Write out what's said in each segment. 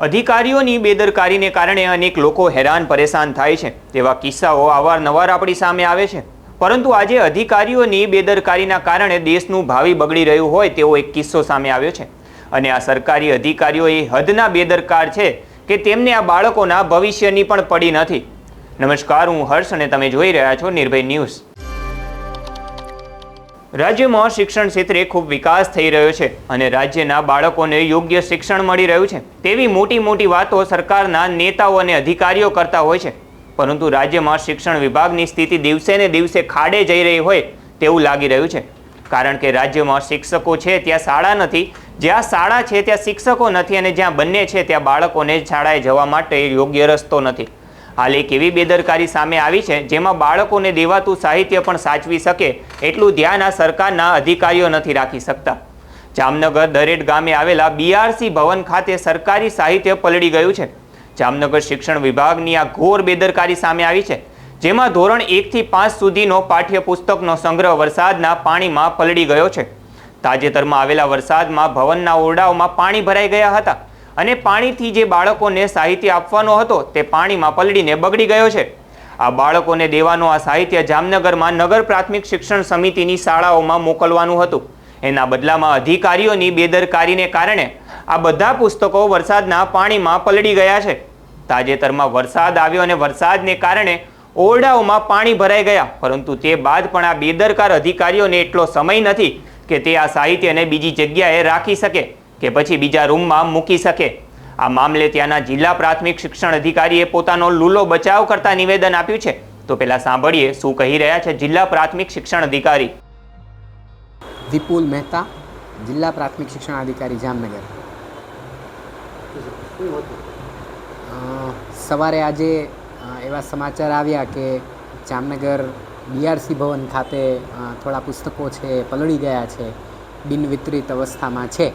અધિકારીઓની બેદરકારીને કારણે અનેક લોકો હેરાન પરેશાન થાય છે તેવા કિસ્સાઓ અવારનવાર આપણી સામે આવે છે। પરંતુ આજે અધિકારીઓની બેદરકારીના કારણે દેશનું ભાવિ બગડી રહ્યું હોય તેવો એક કિસ્સો સામે આવ્યો છે અને આ સરકારી અધિકારીઓ એ હદના બેદરકાર છે કે તેમને આ બાળકોના ભવિષ્યની પણ પડી નથી। નમસ્કાર, હું હર્ષ અને તમે જોઈ રહ્યા છો નિર્ભય ન્યૂઝ। રાજ્યમાં શિક્ષણ ક્ષેત્રે ખૂબ વિકાસ થઈ રહ્યો છે અને રાજ્યના બાળકોને યોગ્ય શિક્ષણ મળી રહ્યું છે તેવી મોટી મોટી વાતો સરકારના નેતાઓ અને અધિકારીઓ કરતા હોય છે, પરંતુ રાજ્યમાં શિક્ષણ વિભાગની સ્થિતિ દિવસે ને દિવસે ખાડે જઈ રહી હોય તેવું લાગી રહ્યું છે। કારણ કે રાજ્યમાં શિક્ષકો છે ત્યાં શાળા નથી, જ્યાં શાળા છે ત્યાં શિક્ષકો નથી અને જ્યાં બંને છે ત્યાં બાળકોને શાળાએ જવા માટે યોગ્ય રસ્તો નથી। હાલ એક એવી બેદરકારી સામે આવી છે જેમાં બાળકોને દેવાતું સાહિત્ય પણ સાચવી શકે એટલું ધ્યાન આ સરકારના અધિકારીઓ નથી રાખી શકતા। જામનગર દરેડ ગામે આવેલા BRC ભવન ખાતે સરકારી સાહિત્ય પલળી ગયું છે। જામનગર શિક્ષણ વિભાગની આ ઘોર બેદરકારી સામે આવી છે, જેમાં ધોરણ 1 થી 5 સુધીનો પાઠ્યપુસ્તકનો સંગ્રહ વરસાદના પાણીમાં પલળી ગયો છે। તાજેતરમાં આવેલા વરસાદમાં ભવનના ઓરડાઓમાં પાણી ભરાઈ ગયા હતા અને પાણીથી જે બાળકોને સાહિત્ય આપવાનો હતો તે પાણીમાં પલળીને બગડી ગયો છે। આ બાળકોને દેવાનો આ સાહિત્ય જામનગરમાં નગર પ્રાથમિક શિક્ષણ સમિતિની શાળાઓમાં મોકલવાનું હતું, એના બદલામાં અધિકારીઓની બેદરકારીને કારણે આ બધા પુસ્તકો વરસાદના પાણીમાં પલળી ગયા છે। તાજેતરમાં વરસાદ આવ્યો અને વરસાદને કારણે ઓરડાઓમાં પાણી ભરાઈ ગયા, પરંતુ તે બાદ પણ આ બેદરકાર અધિકારીઓને એટલો સમય નથી કે તે આ સાહિત્યને બીજી જગ્યાએ રાખી શકે કે પછી બીજા રૂમમાં મૂકી શકે। આ મામલે ત્યાંના જિલ્લા પ્રાથમિક શિક્ષણ અધિકારીએ પોતાનો લૂલો બચાવ કરતા નિવેદન આપ્યું છે, તો પહેલા સાંભળીએ શું કહી રહ્યા છે જિલ્લા પ્રાથમિક શિક્ષણ અધિકારી। વિપુલ મહેતા, જિલ્લા પ્રાથમિક શિક્ષણ અધિકારી જામનગર। સવારે આજે એવા સમાચાર આવ્યા કે જામનગર BRC ભવન ખાતે થોડા પુસ્તકો છે પલળી ગયા છે, બિનવિતરિત અવસ્થામાં છે।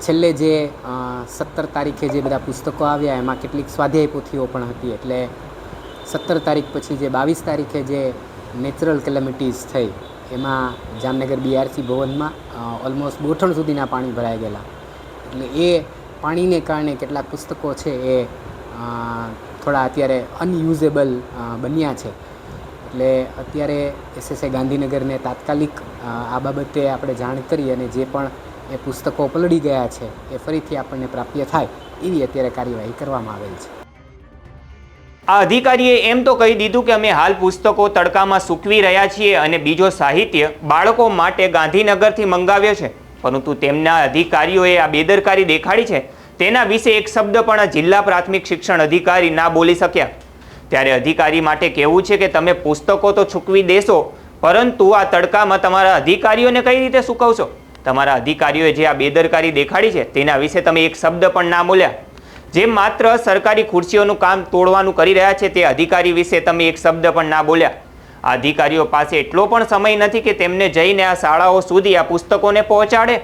છેલ્લે જે 17 તારીખે જે બધા પુસ્તકો આવ્યા એમાં કેટલીક સ્વાધ્યાય પોથીઓ પણ હતી, એટલે 17 તારીખ પછી જે 22 તારીખે જે નેચરલ કેલેમિટીઝ થઈ એમાં જામનગર BRC ભવનમાં ઓલમોસ્ટ ગોઠણ સુધીના પાણી ભરાઈ ગયેલા, એટલે એ પાણીને કારણે કેટલાક પુસ્તકો છે એ થોડા અત્યારે અનયુઝેબલ બન્યા છે। એટલે અત્યારે SSA ગાંધીનગરને તાત્કાલિક આ બાબતે આપણે જાણ કરી અને જે પણ એ પુસ્તકો પલળી ગયા છે એ ફરીથી આપણને પ્રાપ્ય થાય એવી અત્યારે કાર્યવાહી કરવામાં આવેલ છે। આ અધિકારીએ એમ તો કહી દીધું કે અમે હાલ પુસ્તકો તડકામાં સૂકવી રહ્યા છીએ અને બીજો સાહિત્ય બાળકો માટે ગાંધીનગરથી મંગાવ્યો છે, પરંતુ તેમના અધિકારીઓએ આ બેદરકારી દેખાડી છે તેના વિશે એક શબ્દ પણ આ જિલ્લા પ્રાથમિક શિક્ષણ અધિકારી ના બોલી શક્યા। ત્યારે અધિકારી માટે કહેવું છે કે તમે પુસ્તકો તો સૂકવી દેશો, પરંતુ આ તડકામાં તમારા અધિકારીઓને કઈ રીતે સૂકવશો? તમારા અધિકારીઓએ જે આ બેદરકારી દેખાડી છે તેના વિશે તમે એક શબ્દ પણ ના બોલ્યા। જે માત્ર સરકારી ખુરશીઓનું કામ તોડવાનું કરી રહ્યા છે તે અધિકારી વિશે તમે એક શબ્દ પણ ના બોલ્યા। આ અધિકારીઓ પાસે એટલો પણ સમય નથી કે તેમને જઈને આ શાળાઓ સુધી આ પુસ્તકોને પહોંચાડે।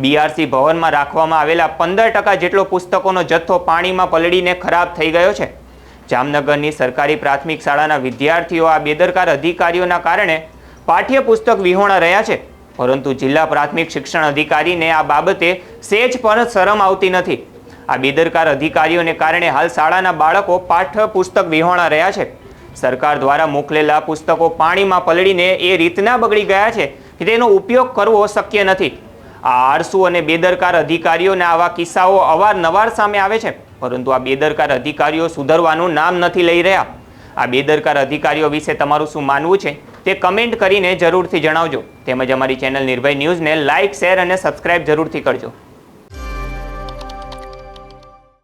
BRC ભવનમાં રાખવામાં આવેલા 15% જેટલો પુસ્તકોનો જથ્થો પાણીમાં પલળીને ખરાબ થઈ ગયો છે। જામનગરની સરકારી પ્રાથમિક શાળાના વિદ્યાર્થીઓ આ બેદરકાર અધિકારીઓના કારણે પાઠ્યપુસ્તક વિહોણા રહ્યા છે, પરંતુ જિલ્લા પ્રાથમિક શિક્ષણ અધિકારીને આ બાબતે સહેજ પણ શરમ આવતી નથી। આ બેદરકાર અધિકારીઓને કારણે હાલ શાળાના બાળકો પાઠ્યપુસ્તક વિહોણા રહ્યા છે। સરકાર દ્વારા મોકલેલા પુસ્તકો પાણીમાં પલળીને એ રીતના બગડી ગયા છે કે તેનો ઉપયોગ કરવો શક્ય નથી। આ આળસુ અને બેદરકાર અધિકારીઓને આવા કિસ્સાઓ અવારનવાર સામે આવે છે, પરંતુ આ બેદરકાર અધિકારીઓ સુધરવાનું નામ નથી લઈ રહ્યા। આ બેદરકાર અધિકારીઓ વિશે તમારું શું માનવું છે તે કમેન્ટ કરીને જરૂરથી જણાવજો, તેમજ અમારી ચેનલ નિર્ભય ન્યૂઝને લાઇક, શેર અને સબસ્ક્રાઇબ જરૂરથી કરજો।